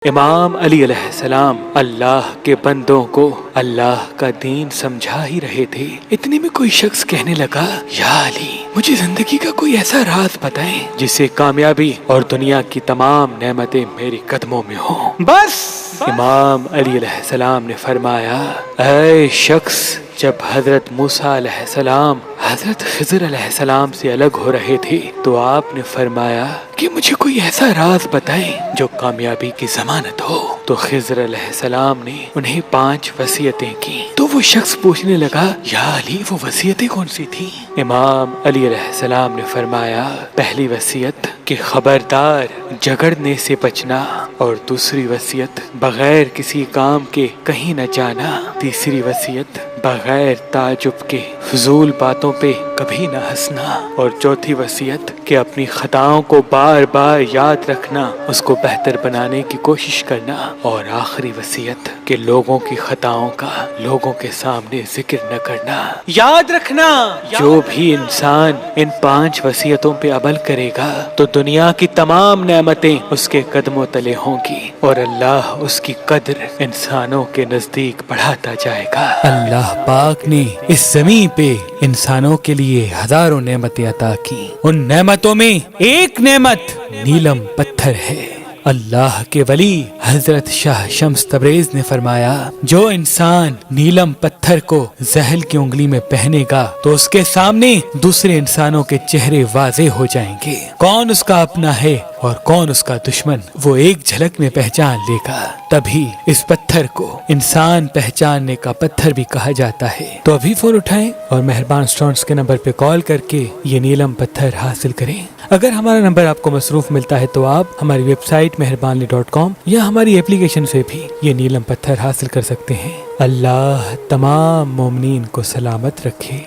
امام علی علیہ السلام اللہ کے بندوں کو اللہ کا دین سمجھا ہی رہے تھے، اتنے میں کوئی شخص کہنے لگا، یا علی مجھے زندگی کا کوئی ایسا راز بتائیں جس سے کامیابی اور دنیا کی تمام نعمتیں میرے قدموں میں ہوں۔ بس امام علی علیہ السلام نے فرمایا، اے شخص، جب حضرت موسیٰ علیہ السلام حضرت خضر علیہ السلام سے الگ ہو رہے تھے تو آپ نے فرمایا کہ مجھے کوئی ایسا راز بتائیں جو کامیابی کی ضمانت ہو۔ تو خضر علیہ السلام نے انہیں 5 وصیتیں کی۔ تو وہ شخص پوچھنے لگا، یا علی وہ وصیتیں کون سی تھیں؟ امام علی علیہ السلام نے فرمایا، پہلی وصیت کہ خبردار جھگڑنے سے بچنا، اور دوسری وصیت بغیر کسی کام کے کہیں نہ جانا، تیسری وصیت بغیر تعجب کے فضول باتوں پہ کبھی نہ ہنسنا، اور چوتھی وصیت کہ اپنی خطاؤں کو بار بار یاد رکھنا، اس کو بہتر بنانے کی کوشش کرنا، اور آخری وصیت کہ لوگوں کی خطاؤں کا لوگوں کے سامنے ذکر نہ کرنا۔ یاد رکھنا، جو بھی انسان ان 5 وصیتوں پہ عمل کرے گا تو دنیا کی تمام نعمتیں اس کے قدموں تلے ہوں گی، اور اللہ اس کی قدر انسانوں کے نزدیک بڑھاتا جائے گا۔ اللہ پاک نے اس زمین پہ انسانوں کے لیے ہزاروں نعمتیں عطا کی، ان نعمتوں میں ایک نعمت نیلم پتھر ہے۔ اللہ کے ولی حضرت شاہ شمس تبریز نے فرمایا، جو انسان نیلم پتھر کو زحل کی انگلی میں پہنے گا تو اس کے سامنے دوسرے انسانوں کے چہرے واضح ہو جائیں گے، کون اس کا اپنا ہے اور کون اس کا دشمن وہ ایک جھلک میں پہچان لے گا۔ تبھی اس پتھر کو انسان پہچاننے کا پتھر بھی کہا جاتا ہے۔ تو ابھی فون اٹھائیں اور مہربان اسٹونز کے نمبر پہ کال کر کے یہ نیلم پتھر حاصل کریں۔ اگر ہمارا نمبر آپ کو مصروف ملتا ہے تو آپ ہماری ویب سائٹ meherbanli.com یا ہماری اپلیکیشن سے بھی یہ نیلم پتھر حاصل کر سکتے ہیں۔ اللہ تمام مومنین کو سلامت رکھے۔